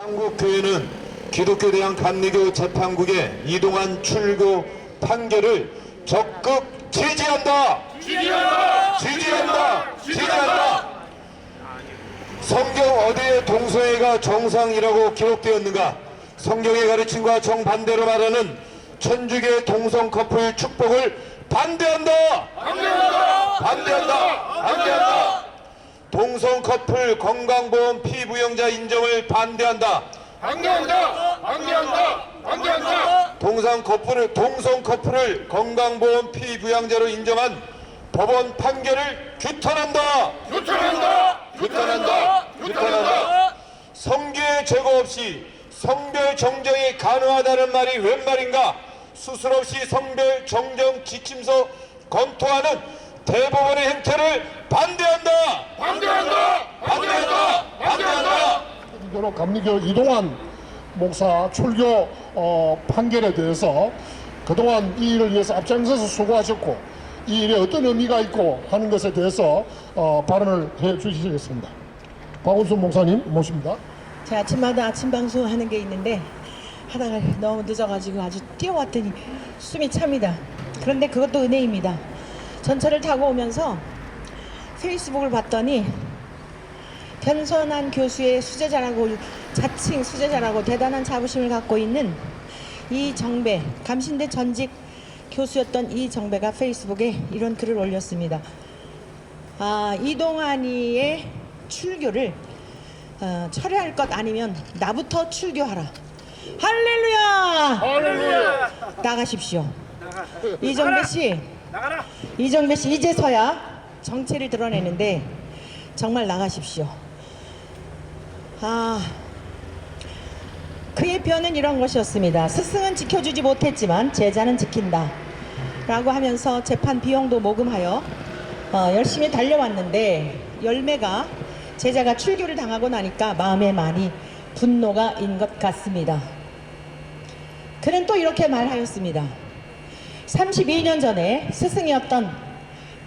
한국교회는 기독교대한 감리교 재판국의 이동환 출교 판결을 적극 지지한다. 지지한다. 성경 어디에 동성애가 정상이라고 기록되었는가? 성경의 가르침과 정반대로 말하는 천주교 동성 커플 축복을 반대한다. 동성 커플 건강보험 피부영자 인정을 반대한다. 동성 커플을 건강보험 피부양자로 인정한 법원 판결을 규탄한다. 성교의 제거 없이 성별 정정이 가능하다는 말이 웬 말인가? 수술 없이 성별 정정 지침서 검토하는 대법원의 행태를 반대한다. 감리교 이동환 목사 출교 판결에 대해서 그동안 이 일을 위해서 앞장서서 수고하셨고 이 일에 어떤 의미가 있고 하는 것에 대해서 발언을 해 주시겠습니다. 박원순 목사님 모십니다. 제가 아침마다 아침 방송하는 게 있는데 하다가 너무 늦어가지고 아주 뛰어왔더니 숨이 찹니다. 그런데 그것도 은혜입니다. 전철을 타고 오면서 페이스북을 봤더니 변선한 교수의 수제자라고, 자칭 수제자라고 대단한 자부심을 갖고 있는 이정배, 감신대 전직 교수였던 이정배가 페이스북에 이런 글을 올렸습니다. 이동환이의 출교를 철회할 것 아니면 나부터 출교하라. 할렐루야! 나가십시오. 이정배 씨 이제서야 정체를 드러내는데 정말 나가십시오. 그의 표현은 이런 것이었습니다. 스승은 지켜주지 못했지만 제자는 지킨다 라고 하면서 재판 비용도 모금하여 열심히 달려왔는데 열매가 제자가 출교를 당하고 나니까 마음에 많이 분노가 인 것 같습니다. 그는 또 이렇게 말하였습니다. 32년 전에 스승이었던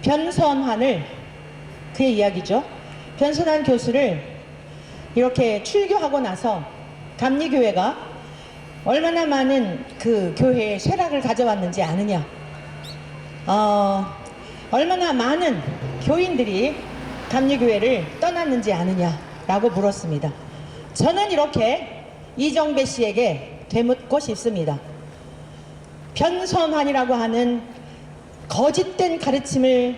변선환을, 그의 이야기죠. 변선환 교수를 이렇게 출교하고 나서 감리교회가 얼마나 많은 그 교회의 쇠락을 가져왔는지 아느냐, 얼마나 많은 교인들이 감리교회를 떠났는지 아느냐라고 물었습니다. 저는 이렇게 이정배 씨에게 되묻고 싶습니다. 변선환이라고 하는 거짓된 가르침을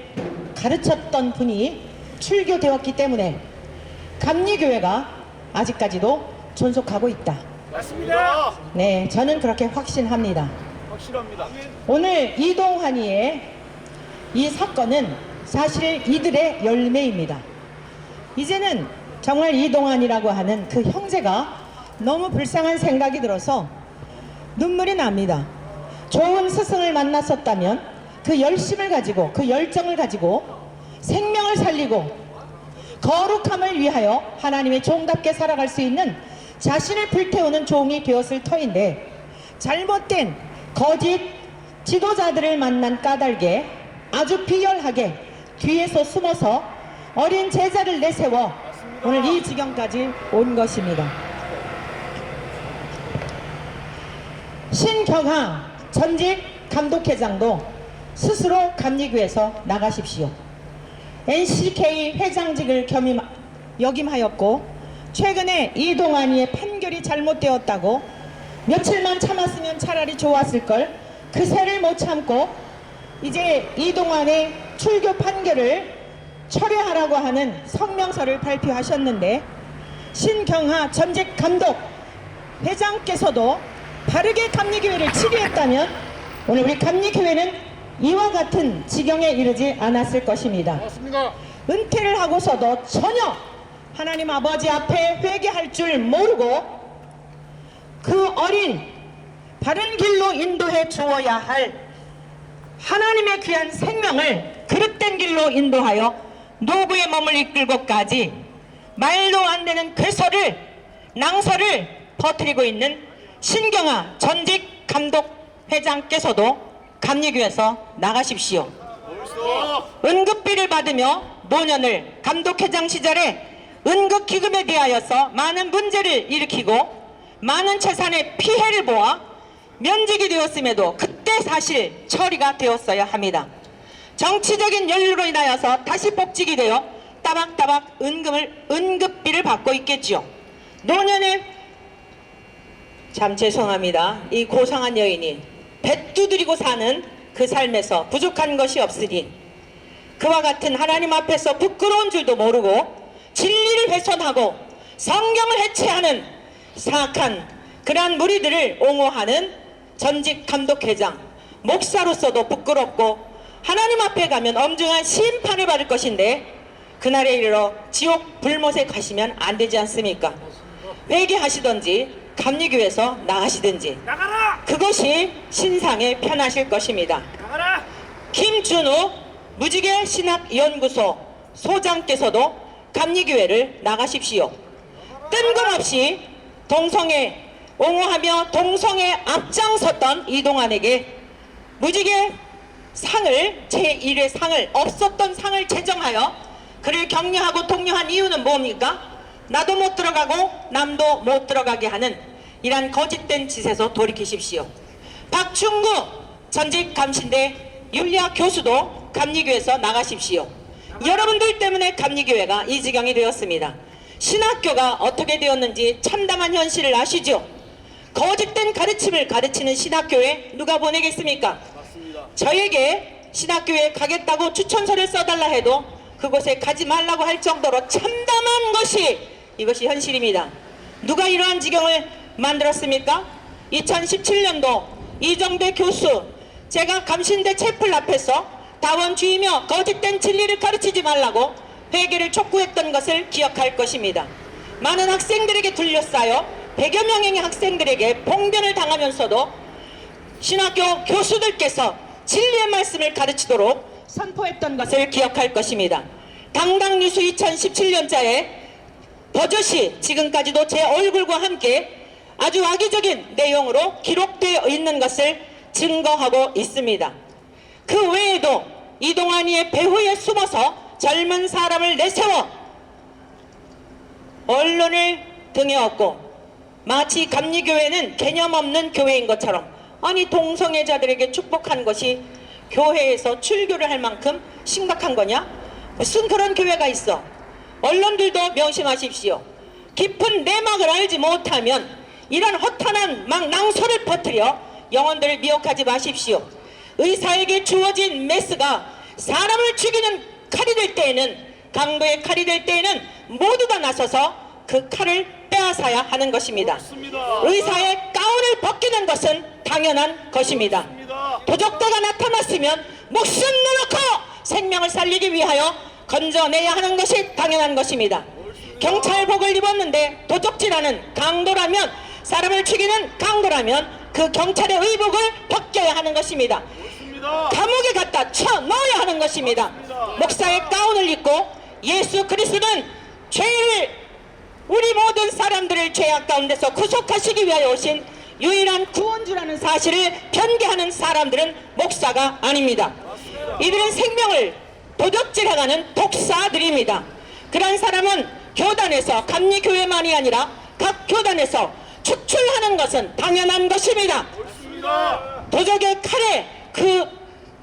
가르쳤던 분이 출교되었기 때문에 감리교회가 아직까지도 존속하고 있다. 맞습니다. 네, 저는 그렇게 확신합니다. 오늘 이동환이의 이 사건은 사실 이들의 열매입니다. 이제는 정말 이동환이라고 하는 그 형제가 너무 불쌍한 생각이 들어서 눈물이 납니다. 좋은 스승을 만났었다면 그 열심을 가지고, 그 열정을 가지고 생명을 살리고 거룩함을 위하여 하나님의 종답게 살아갈 수 있는 자신을 불태우는 종이 되었을 터인데, 잘못된 거짓 지도자들을 만난 까닭에 아주 비열하게 뒤에서 숨어서 어린 제자를 내세워 오늘 이 지경까지 온 것입니다. 신경하 전직 감독회장도 스스로 감리교에서 나가십시오. NCK 회장직을 역임하였고 최근에 이동환이의 판결이 잘못되었다고 며칠만 참았으면 차라리 좋았을걸, 그 새를 못 참고 이제 이동환의 출교 판결을 철회하라고 하는 성명서를 발표하셨는데, 신경하 전직 감독 회장께서도 바르게 감리교회를 치료했다면 오늘 우리 감리교회는 이와 같은 지경에 이르지 않았을 것입니다. 맞습니다. 은퇴를 하고서도 전혀 하나님 아버지 앞에 회개할 줄 모르고 그 어린 바른 길로 인도해 주어야 할 하나님의 귀한 생명을 그릇된 길로 인도하여 노부의 몸을 이끌고까지 말도 안 되는 괴설을, 낭설을 퍼뜨리고 있는 신경하 전직 감독 회장께서도 감리교에서 나가십시오. 응급비를 받으며 노년을 감독회장 시절에 응급기금에 대하여서 많은 문제를 일으키고 많은 재산의 피해를 보아 면직이 되었음에도 그때 사실 처리가 되었어야 합니다. 정치적인 연루로 인하여서 다시 복직이 되어 따박따박 응급비를 받고 있겠지요. 노년에 참 죄송합니다. 이 고상한 여인이 배 두드리고 사는 그 삶에서 부족한 것이 없으니 그와 같은 하나님 앞에서 부끄러운 줄도 모르고 진리를 훼손하고 성경을 해체하는 사악한 그러한 무리들을 옹호하는 전직 감독회장 목사로서도 부끄럽고 하나님 앞에 가면 엄중한 심판을 받을 것인데 그날에 이르러 지옥 불못에 가시면 안 되지 않습니까? 회개하시든지 감리교에서 나가시든지 그것이 신상에 편하실 것입니다. 김준우 무지개 신학연구소 소장께서도 감리교회를 나가십시오. 뜬금없이 동성애 옹호하며 동성애 앞장섰던 이동환에게 무지개 상을 제1회 상을 없었던 상을 제정하여 그를 격려하고 독려한 이유는 뭡니까? 나도 못 들어가고 남도 못 들어가게 하는 이란 거짓된 짓에서 돌이키십시오. 박충구 전직 감신대 윤리학 교수도 감리교에서 나가십시오. 여러분들 때문에 감리교회가 이 지경이 되었습니다. 신학교가 어떻게 되었는지 참담한 현실을 아시죠? 거짓된 가르침을 가르치는 신학교에 누가 보내겠습니까? 맞습니다. 저에게 신학교에 가겠다고 추천서를 써달라 해도 그곳에 가지 말라고 할 정도로 참담한 것이 이것이 현실입니다. 누가 이러한 지경을 만들었습니까? 2017년도 이정배 교수 제가 감신대 채플 앞에서 다원주의며 거짓된 진리를 가르치지 말라고 회개를 촉구했던 것을 기억할 것입니다. 많은 학생들에게 둘러싸여 100여 명의 학생들에게 봉변을 당하면서도 신학교 교수들께서 진리의 말씀을 가르치도록 선포했던 것을 기억할 것입니다. 당당뉴스 2017년자에 버젓이 지금까지도 제 얼굴과 함께 아주 악의적인 내용으로 기록되어 있는 것을 증거하고 있습니다. 그 외에도 이동환이의 배후에 숨어서 젊은 사람을 내세워 언론을 등에 업고 마치 감리교회는 개념 없는 교회인 것처럼 아니 동성애자들에게 축복한 것이 교회에서 출교를 할 만큼 심각한 거냐? 무슨 그런 교회가 있어. 언론들도 명심하십시오. 깊은 내막을 알지 못하면 이런 허탄한 막 낭소를 퍼뜨려 영혼들을 미혹하지 마십시오. 의사에게 주어진 메스가 사람을 죽이는 칼이 될 때에는 강도의 칼이 될 때에는 모두 다 나서서 그 칼을 빼앗아야 하는 것입니다. 그렇습니다. 의사의 가운을 벗기는 것은 당연한 것입니다. 그렇습니다. 도적자가 나타났으면 목숨 내놓고 생명을 살리기 위하여 건져내야 하는 것이 당연한 것입니다. 그렇습니다. 경찰복을 입었는데 도적질하는 강도라면 사람을 죽이는 강도라면 그 경찰의 의복을 벗겨야 하는 것입니다. 그렇습니다. 감옥에 갖다 쳐넣어야 하는 것입니다. 그렇습니다. 목사의 가운을 입고 예수 그리스도는 죄를 우리 모든 사람들을 죄악 가운데서 구속하시기 위하여 오신 유일한 구원주라는 사실을 변개하는 사람들은 목사가 아닙니다. 이들은 생명을 도적질해가는 독사들입니다. 그런 사람은 교단에서 감리교회만이 아니라 각 교단에서 추출하는 것은 당연한 것입니다. 도적의 칼에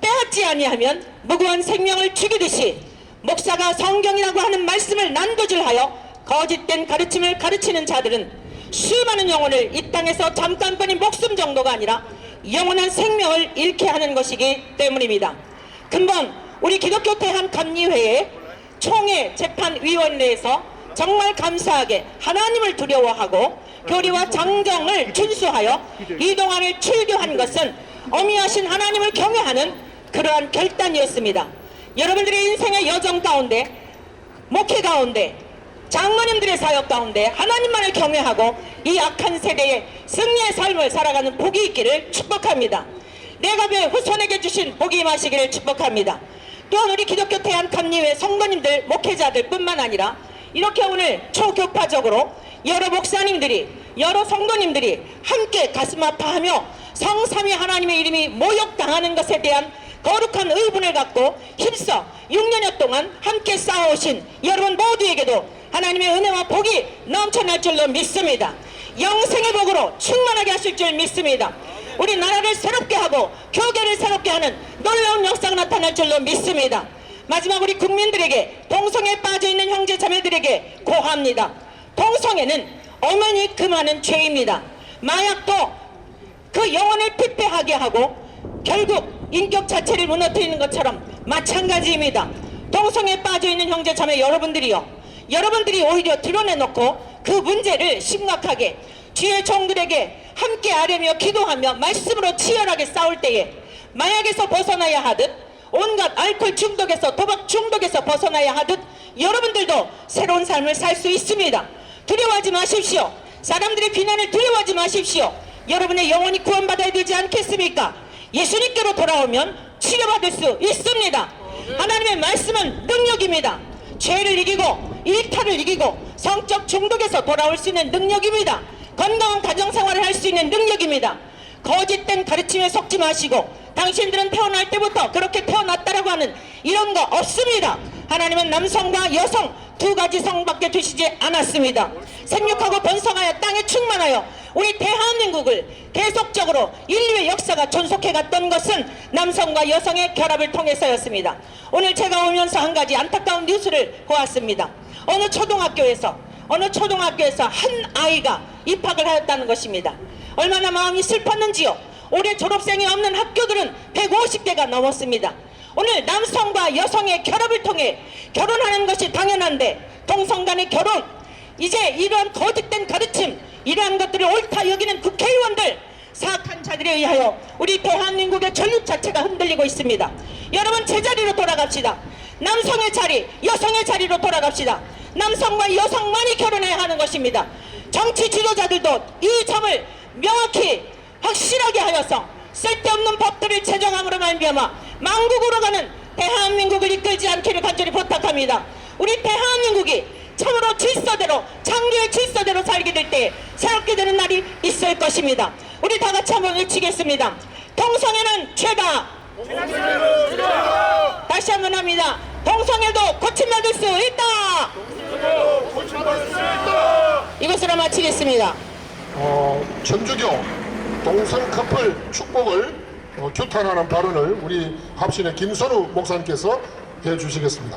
빼앗지 아니하면 무고한 생명을 죽이듯이 목사가 성경이라고 하는 말씀을 난도질하여 거짓된 가르침을 가르치는 자들은 수많은 영혼을 이 땅에서 잠깐뿐인 목숨 정도가 아니라 영원한 생명을 잃게 하는 것이기 때문입니다. 근본 우리 기독교 대한감리회의 총회 재판위원회에서 정말 감사하게 하나님을 두려워하고 교리와 장정을 준수하여 이동환을 출교한 것은 어미하신 하나님을 경외하는 그러한 결단이었습니다. 여러분들의 인생의 여정 가운데 목회 가운데 장로님들의 사역 가운데 하나님만을 경외하고 이 악한 세대의 승리의 삶을 살아가는 복이 있기를 축복합니다. 내가 후손에게 주신 복이 임하시기를 축복합니다. 또한 우리 기독교 대한감리회 성도님들 목회자들 뿐만 아니라 이렇게 오늘 초교파적으로 여러 목사님들이 여러 성도님들이 함께 가슴 아파하며 성삼위 하나님의 이름이 모욕당하는 것에 대한 거룩한 의분을 갖고 힘써 6년여 동안 함께 싸워오신 여러분 모두에게도 하나님의 은혜와 복이 넘쳐날 줄로 믿습니다. 영생의 복으로 충만하게 하실 줄 믿습니다. 우리 나라를 새롭게 하고 교계를 새롭게 하는 놀라운 역사가 나타날 줄로 믿습니다. 마지막 우리 국민들에게, 동성애에 빠져있는 형제 자매들에게 고합니다. 동성애는 어머니 금하는 죄입니다. 마약도 그 영혼을 피폐하게 하고 결국 인격 자체를 무너뜨리는 것처럼 마찬가지입니다. 동성애에 빠져있는 형제 자매 여러분들이 오히려 드러내놓고 그 문제를 심각하게 주의 종들에게 함께 아뢰며 기도하며 말씀으로 치열하게 싸울 때에 마약에서 벗어나야 하듯, 온갖 알코올 중독에서, 도박 중독에서 벗어나야 하듯 여러분들도 새로운 삶을 살 수 있습니다. 두려워하지 마십시오. 사람들의 비난을 두려워하지 마십시오. 여러분의 영혼이 구원받아야 되지 않겠습니까? 예수님께로 돌아오면 치료받을 수 있습니다. 하나님의 말씀은 능력입니다. 죄를 이기고 일탈을 이기고 성적 중독에서 돌아올 수 있는 능력입니다. 건강한 가정생활을 할 수 있는 능력입니다. 거짓된 가르침에 속지 마시고 당신들은 태어날 때부터 그렇게 태어났다라고 하는 이런 거 없습니다. 하나님은 남성과 여성 두 가지 성밖에 두시지 않았습니다. 생육하고 번성하여 땅에 충만하여 우리 대한민국을 계속적으로 인류의 역사가 존속해 갔던 것은 남성과 여성의 결합을 통해서였습니다. 오늘 제가 오면서 한 가지 안타까운 뉴스를 보았습니다. 어느 초등학교에서 한 아이가 입학을 하였다는 것입니다. 얼마나 마음이 슬펐는지요. 올해 졸업생이 없는 학교들은 150개가 넘었습니다. 오늘 남성과 여성의 결합을 통해 결혼하는 것이 당연한데 동성 간의 결혼, 이제 이러한 거짓된 가르침, 이러한 것들을 옳다 여기는 국회의원들, 사악한 자들에 의하여 우리 대한민국의 전류 자체가 흔들리고 있습니다. 여러분, 제자리로 돌아갑시다. 남성의 자리, 여성의 자리로 돌아갑시다. 남성과 여성만이 결혼해야 하는 것입니다. 정치 지도자들도 이 점을 명확히 확실하게 하여서 쓸데없는 법들을 제정함으로 말미암아 망국으로 가는 대한민국을 이끌지 않기를 간절히 부탁합니다. 우리 대한민국이 참으로 질서대로, 창조의 질서대로 살게 될 때 새롭게 되는 날이 있을 것입니다. 우리 다 같이 한번 외치겠습니다. 동성애는 죄다. 다시 한번 합니다. 동성애도 고침받을 수 있다. 이것으로 마치겠습니다. 천주교 동성 커플 축복을 규탄하는 발언을 우리 합신의 김선우 목사님께서 해주시겠습니다.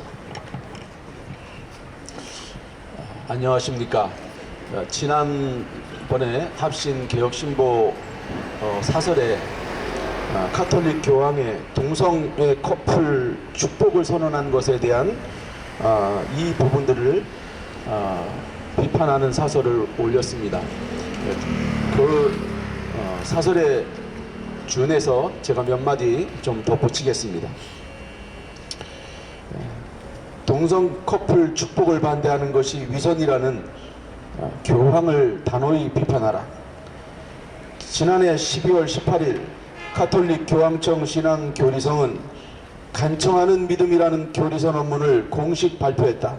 안녕하십니까. 지난번에 합신 개혁신보 사설에 카톨릭 교황의 동성애 커플 축복을 선언한 것에 대한 이 부분들을 비판하는 사설을 올렸습니다. 그 사설에 준해서 제가 몇 마디 좀 덧붙이겠습니다. 동성 커플 축복을 반대하는 것이 위선이라는 교황을 단호히 비판하라. 지난해 12월 18일 카톨릭 교황청 신앙교리성은 간청하는 믿음이라는 교리선언문을 공식 발표했다.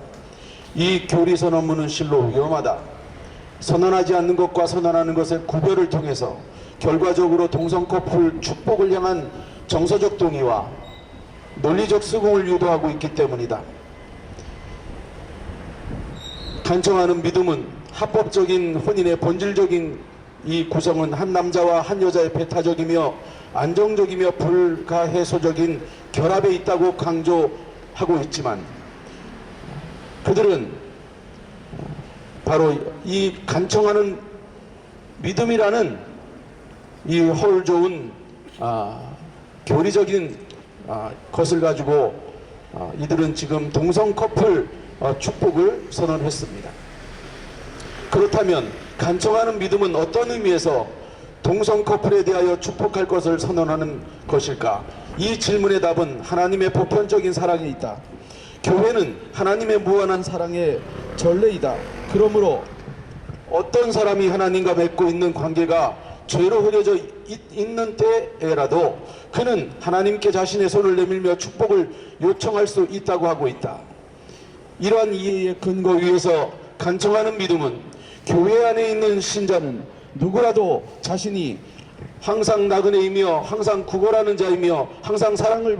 이 교리선언문은 실로 위험하다. 선언하지 않는 것과 선언하는 것의 구별을 통해서 결과적으로 동성 커플 축복을 향한 정서적 동의와 논리적 수긍을 유도하고 있기 때문이다. 간청하는 믿음은 합법적인 혼인의 본질적인 이 구성은 한 남자와 한 여자의 배타적이며 안정적이며 불가해소적인 결합에 있다고 강조하고 있지만 그들은 바로 이 간청하는 믿음이라는 이 헐 좋은 교리적인 것을 가지고 이들은 지금 동성 커플 축복을 선언했습니다. 그렇다면 간청하는 믿음은 어떤 의미에서 동성 커플에 대하여 축복할 것을 선언하는 것일까? 이 질문의 답은 하나님의 보편적인 사랑에 있다. 교회는 하나님의 무한한 사랑의 전례이다. 그러므로 어떤 사람이 하나님과 맺고 있는 관계가 죄로 흐려져 있는 때에라도 그는 하나님께 자신의 손을 내밀며 축복을 요청할 수 있다고 하고 있다. 이러한 이해의 근거 위에서 간청하는 믿음은 교회 안에 있는 신자는 누구라도 자신이 항상 나그네이며 항상 구걸하는 자이며 항상 사랑을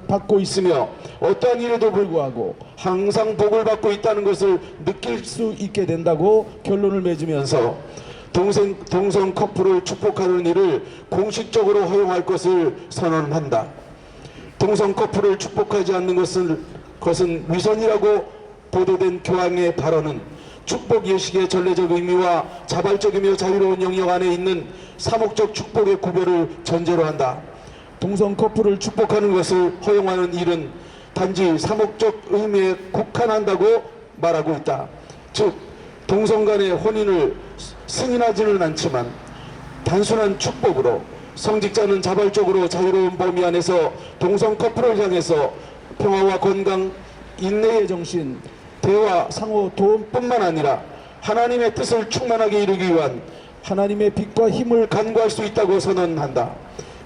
받고 있으며 어떠한 일에도 불구하고 항상 복을 받고 있다는 것을 느낄 수 있게 된다고 결론을 맺으면서 동성 커플을 축복하는 일을 공식적으로 허용할 것을 선언한다. 동성 커플을 축복하지 않는 것은 위선이라고 보도된 교황의 발언은 축복 예식의 전례적 의미와 자발적이며 자유로운 영역 안에 있는 사목적 축복의 구별을 전제로 한다. 동성 커플을 축복하는 것을 허용하는 일은 단지 사목적 의미에 국한한다고 말하고 있다. 즉 동성 간의 혼인을 승인하지는 않지만 단순한 축복으로 성직자는 자발적으로 자유로운 범위 안에서 동성 커플을 향해서 평화와 건강, 인내의 정신, 대화, 상호 도움뿐만 아니라 하나님의 뜻을 충만하게 이루기 위한 하나님의 빛과 힘을 간구할 수 있다고 선언한다.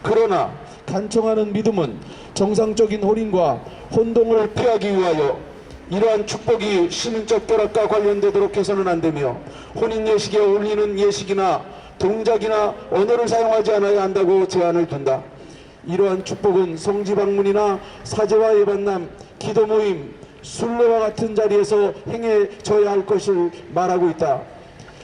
그러나 간청하는 믿음은 정상적인 혼인과 혼동을 피하기 위하여 이러한 축복이 신인적 결합과 관련되도록 해서는 안 되며 혼인 예식에 어울리는 예식이나 동작이나 언어를 사용하지 않아야 한다고 제한을 둔다. 이러한 축복은 성지 방문이나 사제와 예반남, 기도 모임, 순례와 같은 자리에서 행해져야 할 것을 말하고 있다.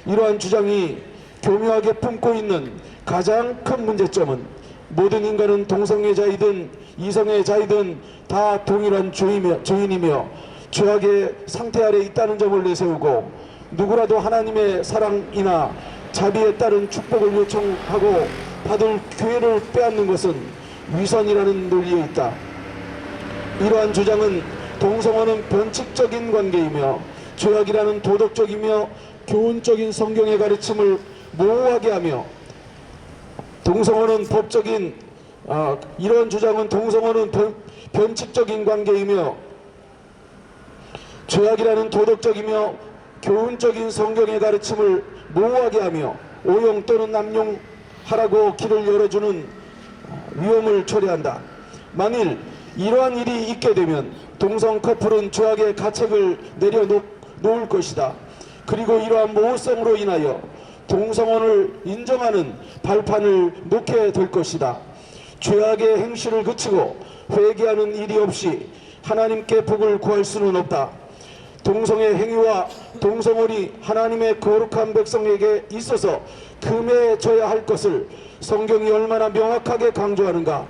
이러한 주장이 교묘하게 품고 있는 가장 큰 문제점은 모든 인간은 동성의 자이든 이성의 자이든 다 동일한 주인이며 죄악의 상태 아래 있다는 점을 내세우고 누구라도 하나님의 사랑이나 자비에 따른 축복을 요청하고 받을 기회를 빼앗는 것은 위선이라는 논리에 있다. 이러한 주장은 동성혼은 변칙적인 관계이며 죄악이라는 도덕적이며 교훈적인 성경의 가르침을 모호하게 하며 동성혼은 법적인 이러한 주장은 동성혼은 변칙적인 관계이며 죄악이라는 도덕적이며 교훈적인 성경의 가르침을 모호하게 하며 오용 또는 남용하라고 길을 열어주는 위험을 초래한다. 만일 이러한 일이 있게 되면 동성 커플은 죄악의 가책을 내려놓을 것이다. 그리고 이러한 모호성으로 인하여 동성혼을 인정하는 발판을 놓게 될 것이다. 죄악의 행실을 그치고 회개하는 일이 없이 하나님께 복을 구할 수는 없다. 동성의 행위와 동성혼이 하나님의 거룩한 백성에게 있어서 금해져야 할 것을 성경이 얼마나 명확하게 강조하는가.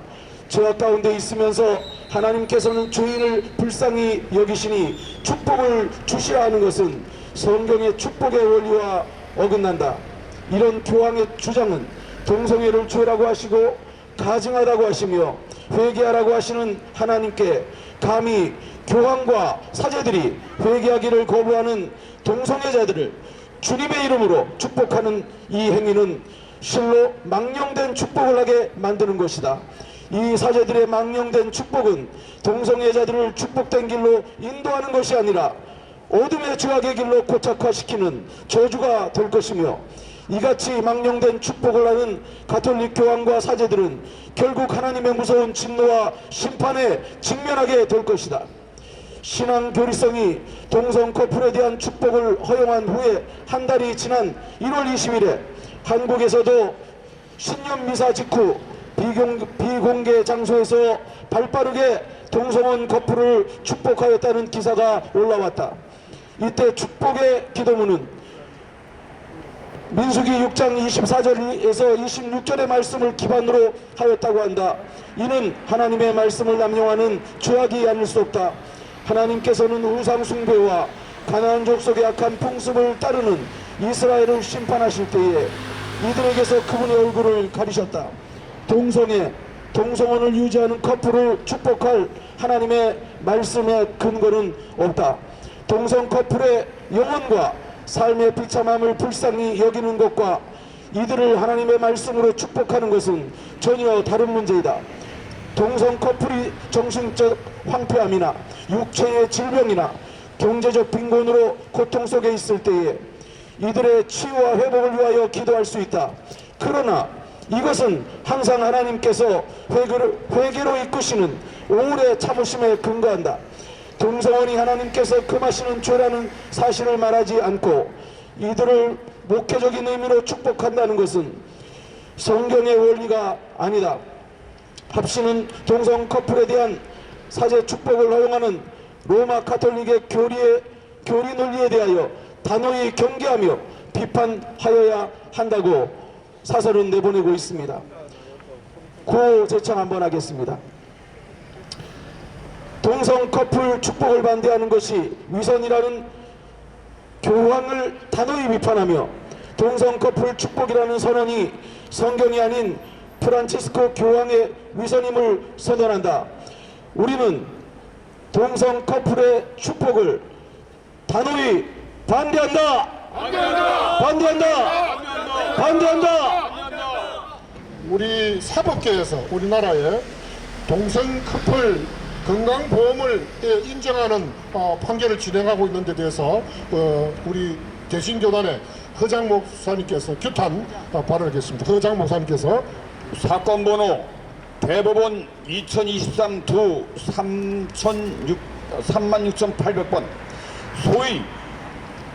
죄악 가운데 있으면서 하나님께서는 주인을 불쌍히 여기시니 축복을 주시라 하는 것은 성경의 축복의 원리와 어긋난다. 이런 교황의 주장은 동성애를 죄라고 하시고 가증하다고 하시며 회개하라고 하시는 하나님께 감히 교황과 사제들이 회개하기를 거부하는 동성애자들을 주님의 이름으로 축복하는 이 행위는 실로 망령된 축복을 하게 만드는 것이다. 이 사제들의 망령된 축복은 동성애자들을 축복된 길로 인도하는 것이 아니라 어둠의 죄악의 길로 고착화시키는 저주가 될 것이며 이같이 망령된 축복을 하는 가톨릭 교황과 사제들은 결국 하나님의 무서운 진노와 심판에 직면하게 될 것이다. 신앙 교리성이 동성 커플에 대한 축복을 허용한 후에 한 달이 지난 1월 20일에 한국에서도 신년 미사 직후 비공개 장소에서 발빠르게 동성혼 커플을 축복하였다는 기사가 올라왔다. 이때 축복의 기도문은 민수기 6장 24절에서 26절의 말씀을 기반으로 하였다고 한다. 이는 하나님의 말씀을 남용하는 죄악이 아닐 수 없다. 하나님께서는 우상 숭배와 가나안 족속의 악한 풍습을 따르는 이스라엘을 심판하실 때에 이들에게서 그분의 얼굴을 가리셨다. 동성혼을 유지하는 커플을 축복할 하나님의 말씀의 근거는 없다. 동성 커플의 영혼과 삶의 비참함을 불쌍히 여기는 것과 이들을 하나님의 말씀으로 축복하는 것은 전혀 다른 문제이다. 동성 커플이 정신적 황폐함이나 육체의 질병이나 경제적 빈곤으로 고통 속에 있을 때에 이들의 치유와 회복을 위하여 기도할 수 있다. 그러나 이것은 항상 하나님께서 회개로 이끄시는 오래 참으심에 근거한다. 동성혼이 하나님께서 금하시는 죄라는 사실을 말하지 않고 이들을 목회적인 의미로 축복한다는 것은 성경의 원리가 아니다. 합신은 동성 커플에 대한 사제 축복을 허용하는 로마 가톨릭의 교리 논리에 대하여 단호히 경계하며 비판하여야 한다고 사설은 내보내고 있습니다. 구호 제창 한번 하겠습니다. 동성 커플 축복을 반대하는 것이 위선이라는 교황을 단호히 비판하며 동성 커플 축복이라는 선언이 성경이 아닌 프란치스코 교황의 위선임을 선언한다. 우리는 동성 커플의 축복을 단호히 반대한다. 반대한다. 우리 사법계에서 우리나라의 동성 커플 건강보험을 인정하는 판결을 진행하고 있는 데 대해서 우리 대신교단의 허장 목사님께서 규탄 발언하겠습니다. 허장 목사님께서 사건 번호 대법원 2023두 36,800번 소위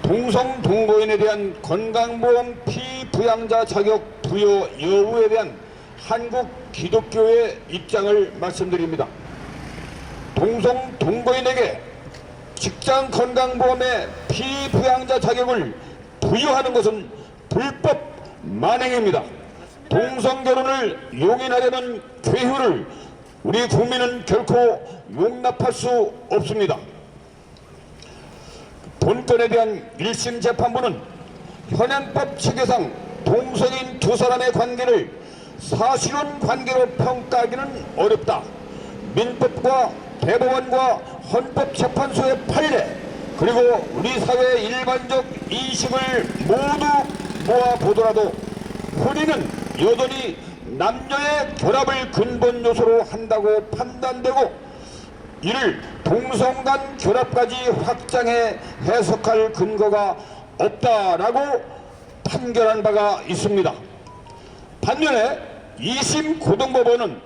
동성 동거인에 대한 건강보험 피부양자 자격 부여 여부에 대한 한국 기독교의 입장을 말씀드립니다. 동성 동거인에게 직장 건강보험의 피부양자 자격을 부여하는 것은 불법 만행입니다. 동성결혼을 용인하려는 괴후를 우리 국민은 결코 용납할 수 없습니다. 본건에 대한 1심 재판부는 현행법 체계상 동성인 두 사람의 관계를 사실혼 관계로 평가하기는 어렵다. 민법과 대법원과 헌법재판소의 판례 그리고 우리 사회의 일반적 인식을 모두 모아보더라도 혼인은 여전히 남녀의 결합을 근본 요소로 한다고 판단되고 이를 동성 간 결합까지 확장해 해석할 근거가 없다라고 판결한 바가 있습니다. 반면에 2심 고등법원은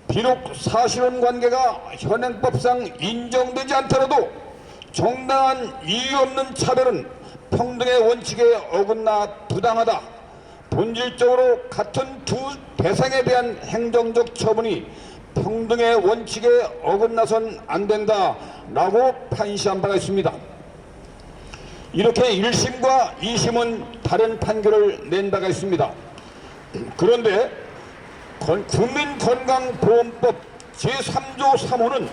비록 사실혼 관계가 현행법상 인정되지 않더라도 정당한 이유 없는 차별은 평등의 원칙에 어긋나 부당하다. 본질적으로 같은 두 대상에 대한 행정적 처분이 평등의 원칙에 어긋나선 안 된다라고 판시한 바가 있습니다. 이렇게 1심과 2심은 다른 판결을 낸 바가 있습니다. 그런데 국민건강보험법 제3조 3호는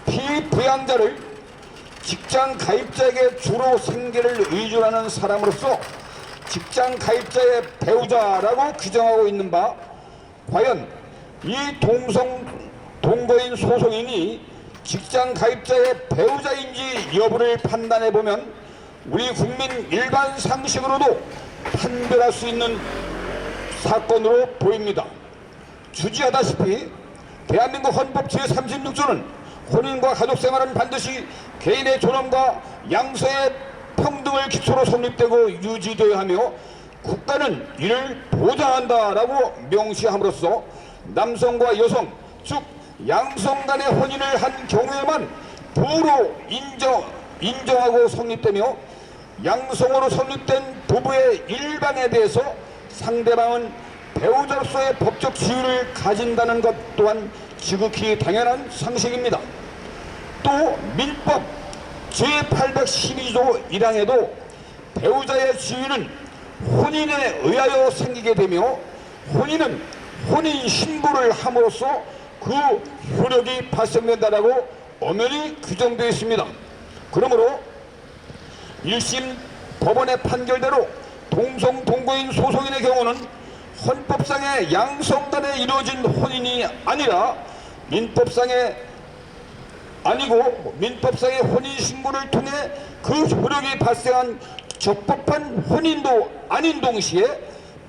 피부양자를 직장 가입자에게 주로 생계를 의존하는 사람으로서 직장 가입자의 배우자라고 규정하고 있는 바 과연 이 동성 동거인 소송인이 직장 가입자의 배우자인지 여부를 판단해 보면 우리 국민 일반 상식으로도 판별할 수 있는 사건으로 보입니다. 주지하다시피 대한민국 헌법 제36조는 혼인과 가족생활은 반드시 개인의 존엄과 양서의 평등을 기초로 성립되고 유지되어야 하며 국가는 이를 보장한다라고 명시함으로써 남성과 여성 즉 양성 간의 혼인을 한 경우에만 부로 인정하고 성립되며 양성으로 성립된 부부의 일반에 대해서 상대방은 배우자로서의 법적 지위를 가진다는 것 또한 지극히 당연한 상식입니다. 또 민법 제812조 1항에도 배우자의 지위는 혼인에 의하여 생기게 되며 혼인은 혼인 신고를 함으로써 그 효력이 발생된다라고 엄연히 규정되어 있습니다. 그러므로 1심 법원의 판결대로 동성 동거인 소송인의 경우는 헌법상의 양성 간에 이루어진 혼인이 아니라 민법상의 혼인 신고를 통해 그 효력이 발생한 적법한 혼인도 아닌 동시에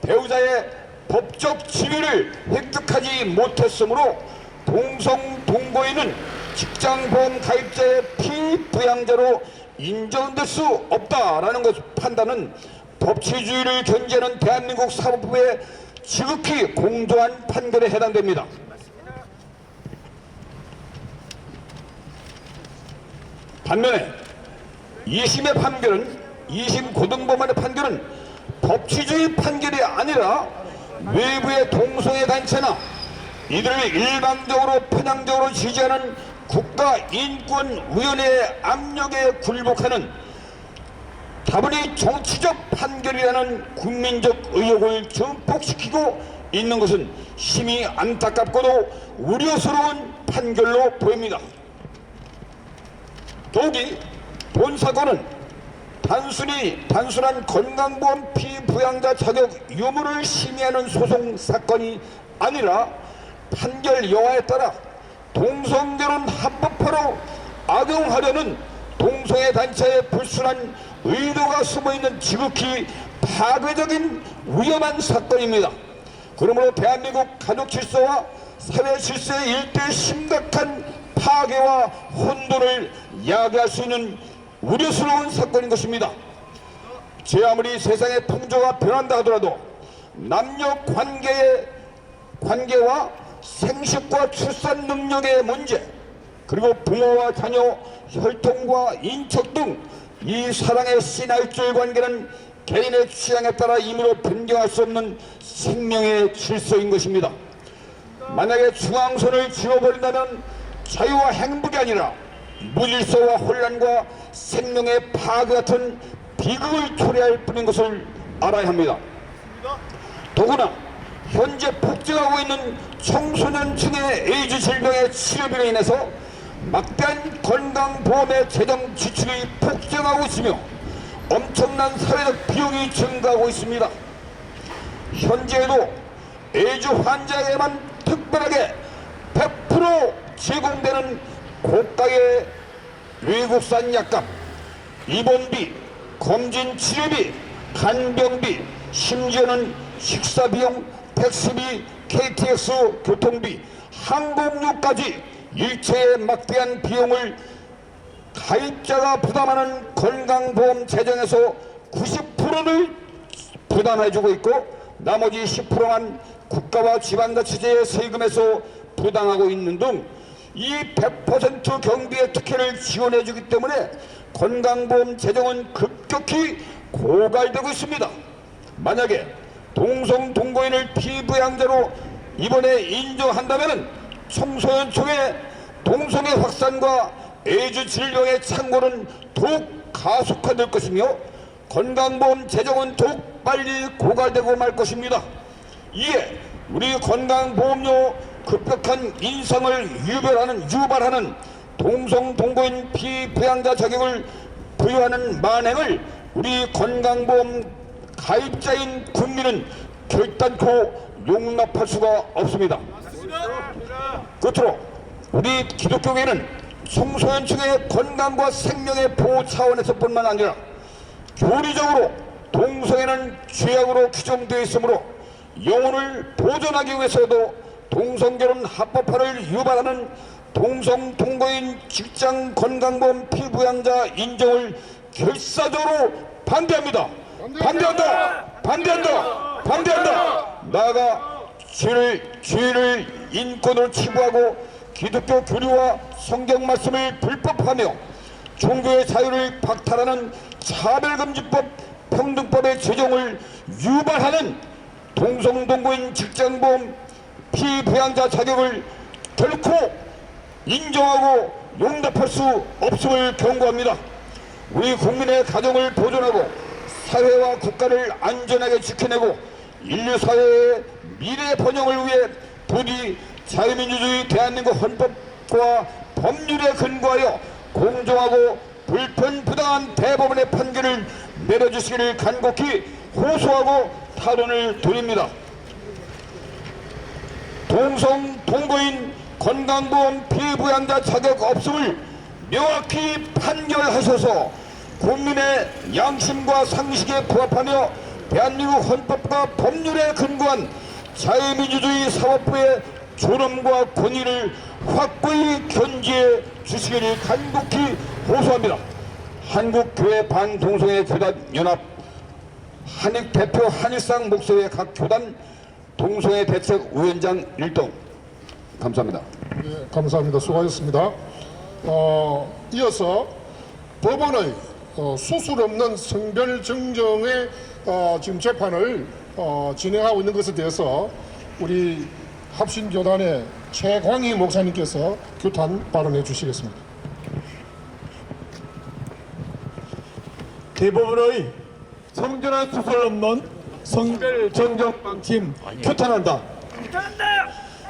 배우자의 법적 지위를 획득하지 못했으므로 동성 동거인은 직장보험 가입자의 피부양자로 인정될 수 없다라는 것 판단은 법치주의를 견제하는 대한민국 사법부의 지극히 공정한 판결에 해당됩니다. 반면에 2심 고등법원의 판결은 법치주의 판결이 아니라 외부의 동성애 단체나 이들을 일방적으로 편향적으로 지지하는 국가인권위원회의 압력에 굴복하는 다분히 정치적 판결이라는 국민적 의혹을 증폭시키고 있는 것은 심히 안타깝고도 우려스러운 판결로 보입니다. 더욱이 본 사건은 단순한 건강보험 피부양자 자격 유무를 심의하는 소송 사건이 아니라 판결 여하에 따라 동성결혼 합법화로 악용하려는 동성애 단체의 불순한 의도가 숨어있는 지극히 파괴적인 위험한 사건입니다. 그러므로 대한민국 가족 질서와 사회 질서의 일대 심각한 파괴와 혼돈을 야기할 수 있는 우려스러운 사건인 것입니다. 제 아무리 세상의 풍조가 변한다 하더라도 남녀 관계와 생식과 출산 능력의 문제, 그리고 부모와 자녀 혈통과 인척 등 이 사랑의 씨나이줄 관계는 개인의 취향에 따라 임의로 변경할 수 없는 생명의 질서인 것입니다. 만약에 중앙선을 지워버린다면 자유와 행복이 아니라 무질서와 혼란과 생명의 파괴 같은 비극을 초래할 뿐인 것을 알아야 합니다. 더구나 현재 폭증하고 있는 청소년층의 에이즈 질병의 치료비로 인해서 막대한 건강보험의 재정 지출이 폭증하고 있으며 엄청난 사회적 비용이 증가하고 있습니다. 현재에도 에이즈 환자에게만 특별하게 100% 제공되는 고가의 외국산 약값, 입원비, 검진 치료비, 간병비, 심지어는 식사비용, 택시비, KTX 교통비, 항공료까지 일체의 막대한 비용을 가입자가 부담하는 건강보험 재정에서 90%를 부담해주고 있고 나머지 10%만 국가와 지방자치제의 세금에서 부담하고 있는 등 이 100% 경비의 특혜를 지원해주기 때문에 건강보험 재정은 급격히 고갈되고 있습니다. 만약에 동성동거인을 피부양자로 이번에 인정한다면 청소년층의 동성애 확산과 에이즈 질병의 창고는 더욱 가속화될 것이며 건강보험 재정은 더욱 빨리 고갈되고 말 것입니다. 이에 우리 건강보험료 급격한 인상을 유발하는 동성동거인 피부양자 자격을 부여하는 만행을 우리 건강보험 가입자인 국민은 결단코 용납할 수가 없습니다. 끝으로 우리 기독교계는 청소년층의 건강과 생명의 보호 차원에서뿐만 아니라 교리적으로 동성애는 죄악으로 규정되어 있으므로 영혼을 보존하기 위해서도 동성결혼 합법화를 유발하는 동성동거인 직장 건강보험 피부양자 인정을 결사적으로 반대합니다. 반대한다. 나아가 죄를 인권으로 치부하고 기독교 교리와 성경 말씀을 불법화하며 종교의 자유를 박탈하는 차별금지법, 평등법의 제정을 유발하는 동성동거인 직장보험 피부양자 자격을 결코 인정하고 용납할 수 없음을 경고합니다. 우리 국민의 가정을 보존하고 사회와 국가를 안전하게 지켜내고 인류 사회의 미래 번영을 위해 부디 자유민주주의 대한민국 헌법과 법률에 근거하여 공정하고 불편부당한 대법원의 판결을 내려주시기를 간곡히 호소하고 탄원을 드립니다. 동성동거인 건강보험 피부양자 자격 없음을 명확히 판결하셔서 국민의 양심과 상식에 부합하며 대한민국 헌법과 법률에 근거한 자유민주주의 사법부의 존엄과 권위를 확고히 견지해 주시기를 간곡히 호소합니다. 한국교회 반동성애 교단 연합 한익 대표 한일상 목소리의 각 교단 동성애 대책 위원장 1동 감사합니다. 네, 감사합니다. 수고하셨습니다. 이어서 법원의 수술 없는 성별 정정의 지금 재판을 진행하고 있는 것에 대해서 우리 합신교단의 최광희 목사님께서 규탄 발언해 주시겠습니다. 대법원의 성전환 수술 없는 성별 정정 방침 규탄한다.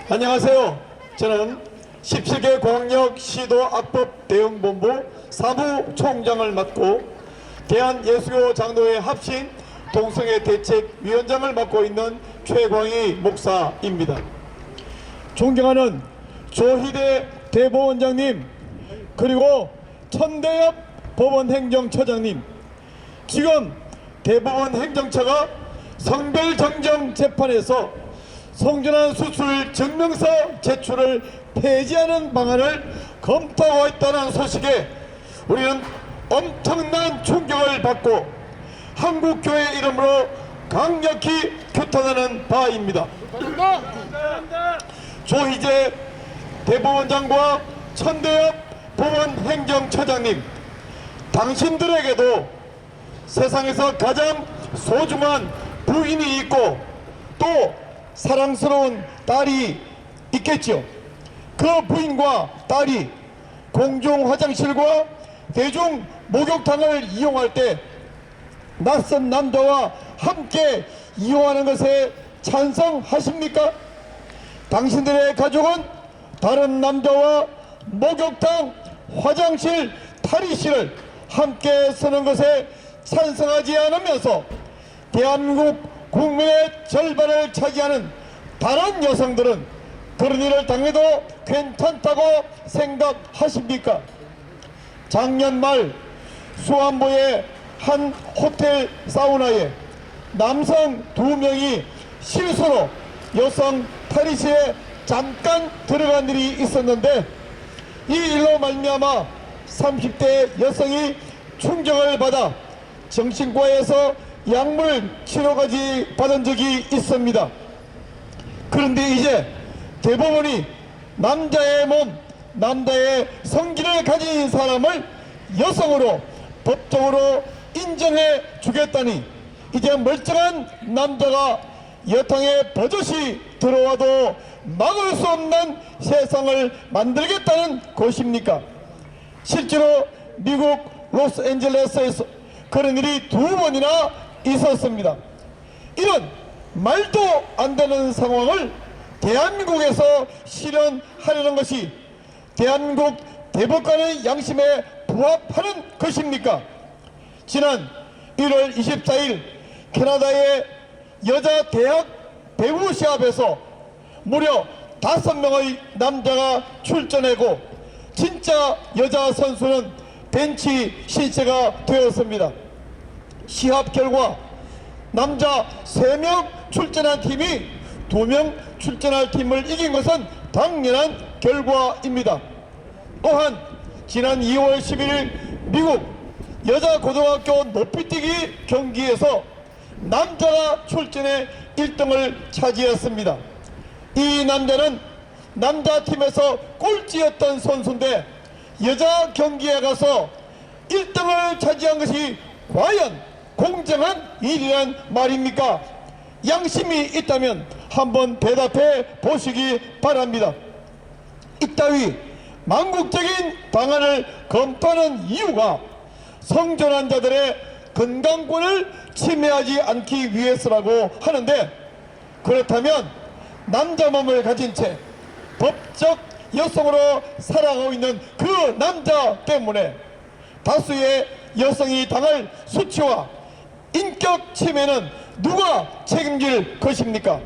안녕하세요. 저는 17개 공항역 시도 악법 대응본부 사무총장을 맡고 대한예수교 장로회 합신 동성애 대책위원장을 맡고 있는 최광희 목사입니다. 존경하는 조희대 대법원장님, 그리고 천대엽 법원행정처장님, 지금 대법원 행정처가 성별정정 재판에서 성전환 수술 증명서 제출을 폐지하는 방안을 검토하고 있다는 소식에 우리는 엄청난 충격을 받고 한국교회 이름으로 강력히 규탄하는 바입니다. 조희재 대법원장과 천대엽 법원행정처장님, 당신들에게도 세상에서 가장 소중한 부인이 있고 또 사랑스러운 딸이 있겠죠. 그 부인과 딸이 공중 화장실과 대중 목욕탕을 이용할 때 낯선 남자와 함께 이용하는 것에 찬성하십니까? 당신들의 가족은 다른 남자와 목욕탕, 화장실, 탈의실을 함께 쓰는 것에 찬성하지 않으면서 대한민국 국민의 절반을 차지하는 다른 여성들은 그런 일을 당해도 괜찮다고 생각하십니까? 작년 말 수안보의 한 호텔 사우나에 남성 2명이 실수로 여성 탈의실에 잠깐 들어간 일이 있었는데, 이 일로 말미암아 30대 여성이 충격을 받아 정신과에서 약물 치료까지 받은 적이 있습니다. 그런데 이제 대법원이 남자의 몸, 남자의 성기를 가진 사람을 여성으로 법적으로 인정해 주겠다니, 이제 멀쩡한 남자가 여탕에 버젓이 들어와도 막을 수 없는 세상을 만들겠다는 것입니까? 실제로 미국 로스앤젤레스에서 그런 일이 2번이나 있었습니다. 이런 말도 안 되는 상황을 대한민국에서 실현하려는 것이 대한민국 대법관의 양심에 부합하는 것입니까? 지난 1월 24일 캐나다의 여자 대학 배구 시합에서 무려 5명의 남자가 출전하고 진짜 여자 선수는 벤치 신세가 되었습니다. 시합 결과 남자 3명 출전한 팀이 2명 출전할 팀을 이긴 것은 당연한 결과입니다. 또한 지난 2월 11일 미국 여자 고등학교 높이뛰기 경기에서 남자가 출전해 1등을 차지했습니다. 이 남자는 남자 팀에서 꼴찌였던 선수인데 여자 경기에 가서 1등을 차지한 것이 과연 공정한 일이란 말입니까? 양심이 있다면 한번 대답해 보시기 바랍니다. 이따위 망국적인 방안을 검토하는 이유가 성전환자들의 건강권을 침해하지 않기 위해서라고 하는데, 그렇다면 남자 몸을 가진 채 법적 여성으로 살아가고 있는 그 남자 때문에 다수의 여성이 당할 수치와 인격 침해는 누가 책임질 것입니까?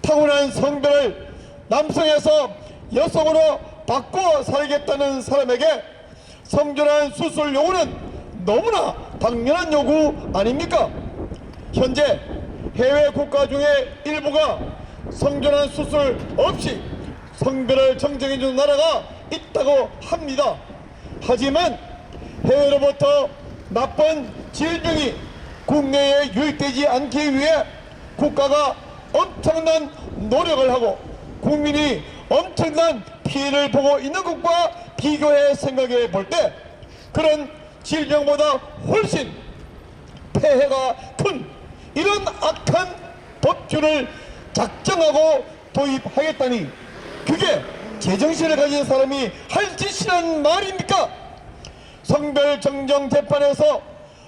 타고난 성별을 남성에서 여성으로 바꿔 살겠다는 사람에게 성전환 수술 요구는 너무나 당연한 요구 아닙니까? 현재 해외 국가 중에 일부가 성전환 수술 없이 성별을 정정해주는 나라가 있다고 합니다. 하지만 해외로부터 나쁜 질병이 국내에 유입되지 않기 위해 국가가 엄청난 노력을 하고 국민이 엄청난 피해를 보고 있는 것과 비교해 생각해 볼 때 그런 질병보다 훨씬 폐해가 큰 이런 악한 법규를 작정하고 도입하겠다니 그게 제정신을 가진 사람이 할 짓이란 말입니까? 성별 정정 재판에서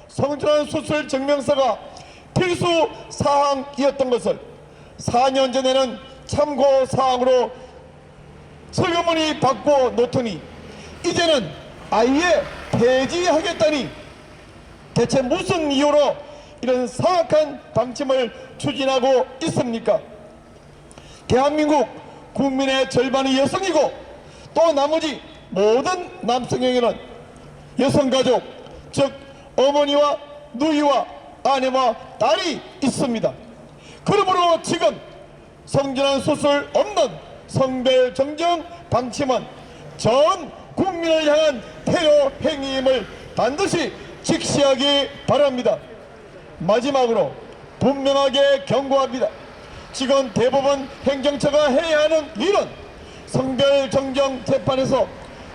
성전환 수술 증명서가 필수 사항이었던 것을 4년 전에는 참고 사항으로 설교문이 바꿔 놓더니 이제는 아예 폐지하겠다니 대체 무슨 이유로 이런 사악한 방침을 추진하고 있습니까? 대한민국 국민의 절반이 여성이고 또 나머지 모든 남성에게는 여성가족 즉 어머니와 누이와 아내와 딸이 있습니다. 그러므로 지금 성전환 수술 없는 성별 정정 방침은 전 국민을 향한 테러 행위임을 반드시 직시하기 바랍니다. 마지막으로 분명하게 경고합니다. 지금 대법원 행정처가 해야 하는 일은 성별 정정 재판에서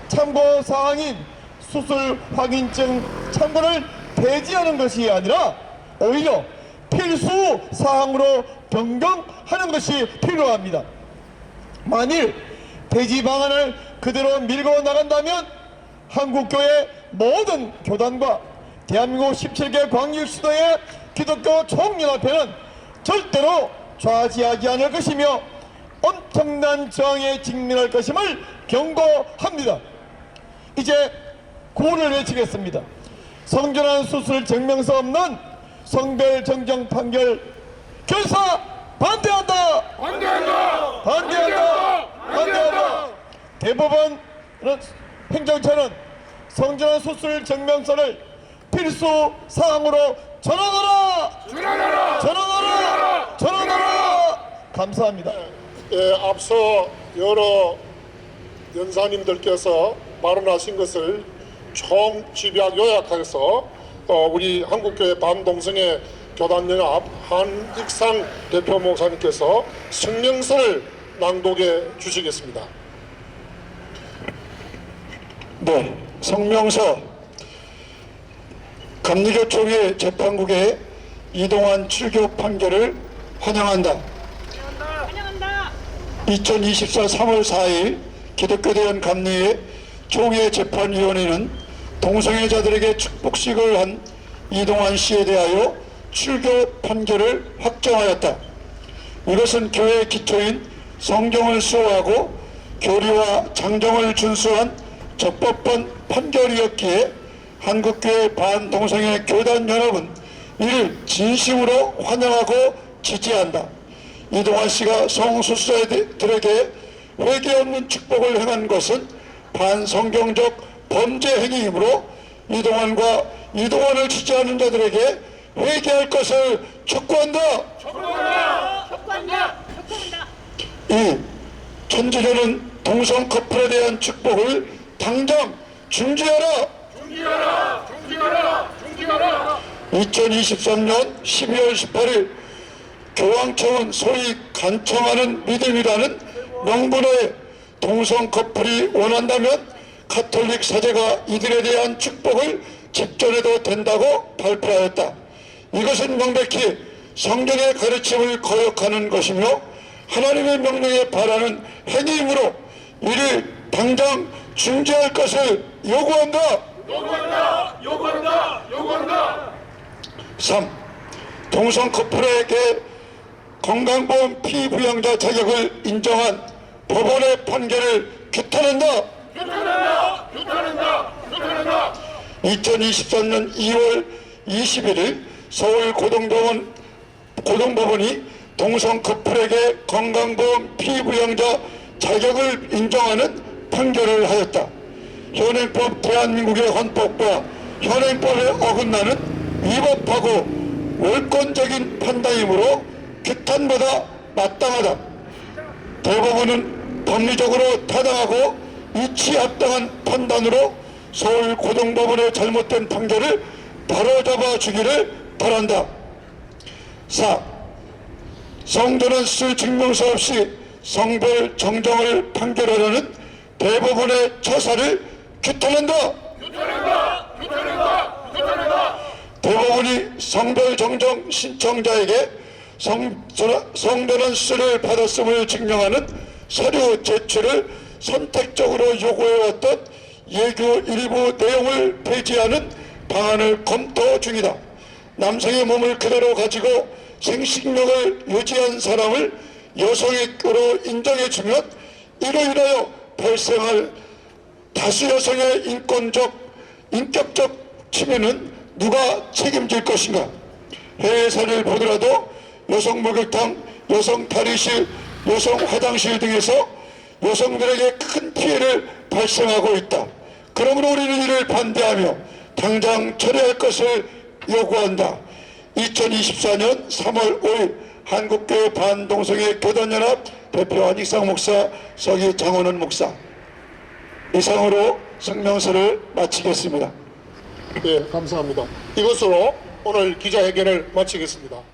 참고 사항인 수술 확인증 참고를 폐지하는 것이 아니라 오히려 필수 사항으로 변경하는 것이 필요합니다. 만일 폐지 방안을 그대로 밀고 나간다면 한국교회 모든 교단과 대한민국 17개 광역시도의 기독교 총연합회는 절대로 좌지하지 않을 것이며 엄청난 저항에 직면할 것임을 경고합니다. 이제 구호를 외치겠습니다. 성전환 수술 증명서 없는 성별 정정 판결 결사 반대한다! 반대한다! 반대한다! 반대한다! 대법원 행정처는 성전환 수술 증명서를 필수 사항으로 전환하라! 전환하라! 전환하라! 전환하라! 감사합니다. 예, 앞서 여러 연사님들께서 발언하신 것을 총집약 요약해서 우리 한국교회 반동성애 교단연합 한익상 대표 목사님께서 성명서를 낭독해 주시겠습니다. 네, 성명서 감리교총회 재판국의 이동환 출교 판결을 환영한다. 2024 3월 4일 기독교대원 감리회 총회 재판위원회는 동성애자들에게 축복식을 한 이동환 씨에 대하여 출교 판결을 확정하였다. 이것은 교회의 기초인 성경을 수호하고 교리와 장정을 준수한 적법한 판결이었기에 한국교회 반동성애 교단연합은 이를 진심으로 환영하고 지지한다. 이동환 씨가 성수사들에게 회개 없는 축복을 행한 것은 반성경적 범죄 행위이므로 이동환과 이동환을 지지하는 자들에게 회개할 것을 촉구한다. 이 천주교는 동성 커플에 대한 축복을 당장 중지하라. 2023년 12월 18일 교황청은 소위 간청하는 믿음이라는 명분의 동성 커플이 원한다면 가톨릭 사제가 이들에 대한 축복을 집전해도 된다고 발표하였다. 이것은 명백히 성경의 가르침을 거역하는 것이며 하나님의 명령에 반하는 행위이므로 이를 당장 중지할 것을 요구한다. 3. 동성 커플에게 건강보험 피부양자 자격을 인정한 법원의 판결을 규탄한다. 2023년 2월 21일 서울 고등법원이 동성 커플에게 건강보험 피부양자 자격을 인정하는 판결을 하였다. 현행법 대한민국의 헌법과 현행법에 어긋나는 위법하고 월권적인 판단이므로 규탄보다 마땅하다. 대법원은 법리적으로 타당하고 이치합당한 판단으로 서울 고등법원의 잘못된 판결을 바로잡아 주기를 바란다. 4. 성전환 수술 증명서 없이 성별 정정을 판결하려는 대법원의 처사를 규탄한다. 대법원이 성별 정정 신청자에게 성전환 수를 받았음을 증명하는 서류 제출을 선택적으로 요구해왔던 예규 일부 내용을 폐지하는 방안을 검토 중이다. 남성의 몸을 그대로 가지고 생식력을 유지한 사람을 여성의 뼈로 인정해주면 이로 인하여 발생할 다수 여성의 인격적 침해는 누가 책임질 것인가? 해외 사례를 보더라도 여성 목욕탕, 여성 탈의실, 여성 화장실 등에서 여성들에게 큰 피해를 발생하고 있다. 그러므로 우리는 이를 반대하며 당장 처리할 것을 요구한다. 2024년 3월 5일 한국교회 반동성애 교단연합 대표 안익상 목사, 서기 장원원 목사. 이상으로 성명서를 마치겠습니다. 네, 감사합니다. 이것으로 오늘 기자회견을 마치겠습니다.